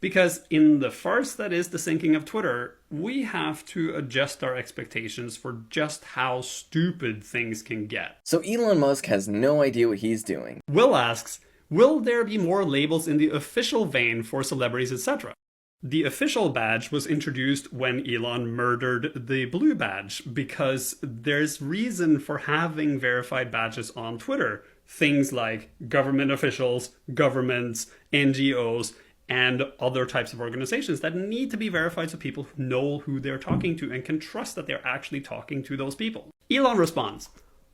Because in the farce that is the sinking of Twitter, we have to adjust our expectations for just how stupid things can get. So Elon Musk has no idea what he's doing. Will asks, will there be more labels in the official vein for celebrities, etc.? The official badge was introduced when Elon murdered the blue badge because there's reason for having verified badges on Twitter. Things like government officials, governments, NGOs, and other types of organizations that need to be verified so people know who they're talking to and can trust that they're actually talking to those people. Elon responds,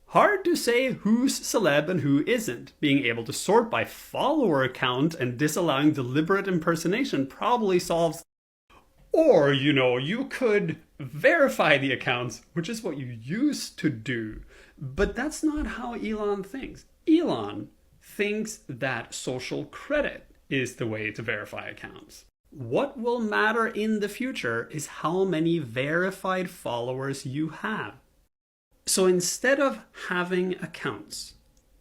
hard to say who's celeb and who isn't. Being able to sort by follower count and disallowing deliberate impersonation probably solves. Or, you could verify the accounts, which is what you used to do. But that's not how Elon thinks. Elon thinks that social credit is the way to verify accounts. What will matter in the future is how many verified followers you have. So instead of having accounts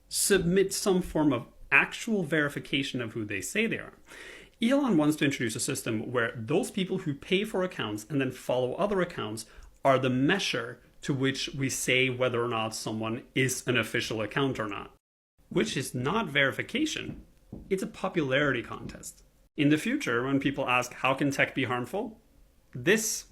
submit some form of actual verification of who they say they are, Elon wants to introduce a system where those people who pay for accounts and then follow other accounts are the measure to which we say whether or not someone is an official account or not, which is not verification. It's a popularity contest. In the future, when people ask, how can tech be harmful? This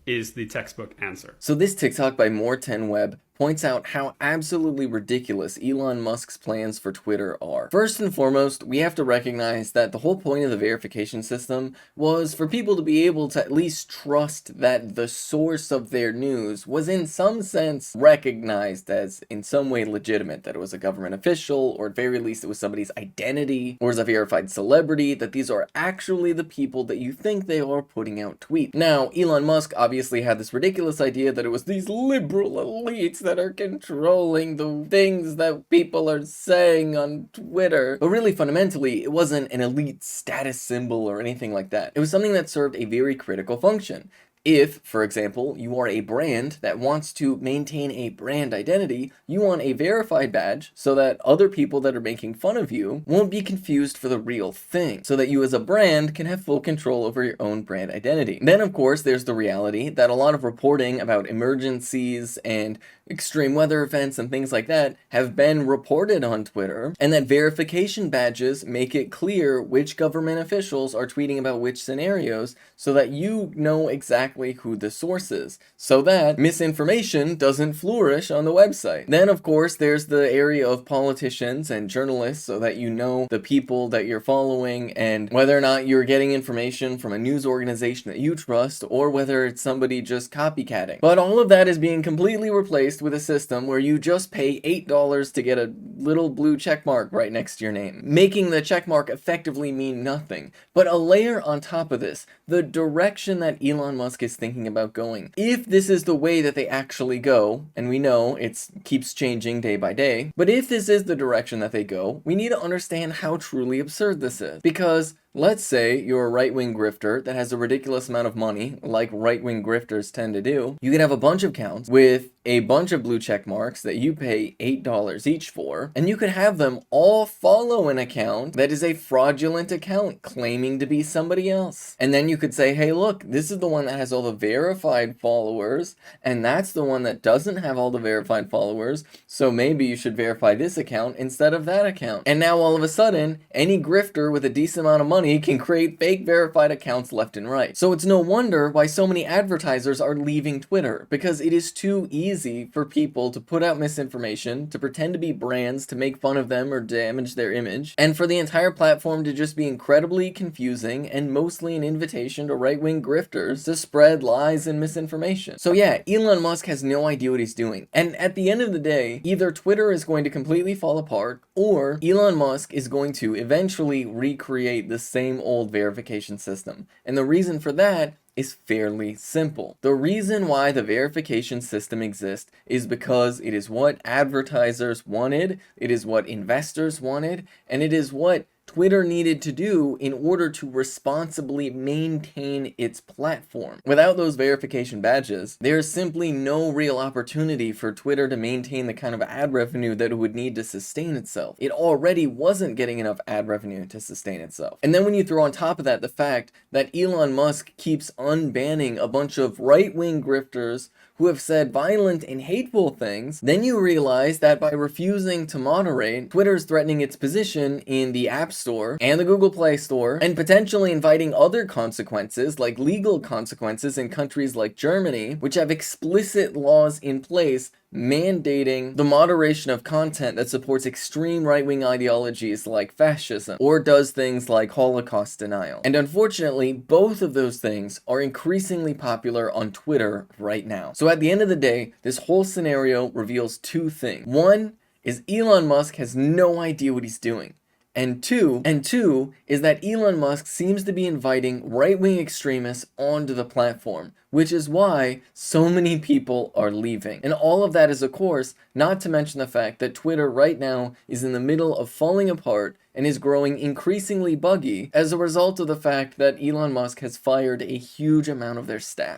is the textbook answer. So this TikTok by More10Web points out how absolutely ridiculous Elon Musk's plans for Twitter are. First and foremost, we have to recognize that the whole point of the verification system was for people to be able to at least trust that the source of their news was in some sense recognized as in some way legitimate, that it was a government official, or at very least it was somebody's identity, or as a verified celebrity, that these are actually the people that you think they are putting out tweets. Now, Elon Musk obviously had this ridiculous idea that it was these liberal elites that are controlling the things that people are saying on Twitter. But really, fundamentally, it wasn't an elite status symbol or anything like that. It was something that served a very critical function. If, for example, you are a brand that wants to maintain a brand identity, you want a verified badge so that other people that are making fun of you won't be confused for the real thing, so that you as a brand can have full control over your own brand identity. Then, of course, there's the reality that a lot of reporting about emergencies and extreme weather events and things like that have been reported on Twitter, and that verification badges make it clear which government officials are tweeting about which scenarios so that you know exactly who the source is, so that misinformation doesn't flourish on the website. Then, of course, there's the area of politicians and journalists, so that you know the people that you're following and whether or not you're getting information from a news organization that you trust or whether it's somebody just copycatting. But all of that is being completely replaced with a system where you just pay $8 to get a little blue check mark right next to your name, making the check mark effectively mean nothing. But a layer on top of this, the direction that Elon Musk is thinking about going. If this is the way that they actually go, and we know it keeps changing day by day, but if this is the direction that they go, we need to understand how truly absurd this is. Because let's say you're a right-wing grifter that has a ridiculous amount of money, like right-wing grifters tend to do. You could have a bunch of accounts with a bunch of blue check marks that you pay $8 each for, and you could have them all follow an account that is a fraudulent account claiming to be somebody else. And then you could say, hey, look, this is the one that has all the verified followers, and that's the one that doesn't have all the verified followers, so maybe you should verify this account instead of that account. And now all of a sudden, any grifter with a decent amount of money can create fake verified accounts left and right. So it's no wonder why so many advertisers are leaving Twitter, because it is too easy for people to put out misinformation, to pretend to be brands, to make fun of them or damage their image, and for the entire platform to just be incredibly confusing and mostly an invitation to right-wing grifters to spread lies and misinformation. So yeah, Elon Musk has no idea what he's doing. And at the end of the day, either Twitter is going to completely fall apart, or Elon Musk is going to eventually recreate the same old verification system. And the reason for that is fairly simple. The reason why the verification system exists is because it is what advertisers wanted, it is what investors wanted, and it is what Twitter needed to do in order to responsibly maintain its platform. Without those verification badges, there's simply no real opportunity for Twitter to maintain the kind of ad revenue that it would need to sustain itself. It already wasn't getting enough ad revenue to sustain itself. And then when you throw on top of that the fact that Elon Musk keeps unbanning a bunch of right-wing grifters who have said violent and hateful things, then you realize that by refusing to moderate, Twitter's threatening its position in the App Store and the Google Play Store, and potentially inviting other consequences, like legal consequences in countries like Germany, which have explicit laws in place mandating the moderation of content that supports extreme right-wing ideologies like fascism, or does things like Holocaust denial. And unfortunately, both of those things are increasingly popular on Twitter right now. So at the end of the day, this whole scenario reveals two things. One is Elon Musk has no idea what he's doing. And two is that Elon Musk seems to be inviting right-wing extremists onto the platform, which is why so many people are leaving. And all of that is, of course, not to mention the fact that Twitter right now is in the middle of falling apart and is growing increasingly buggy as a result of the fact that Elon Musk has fired a huge amount of their staff.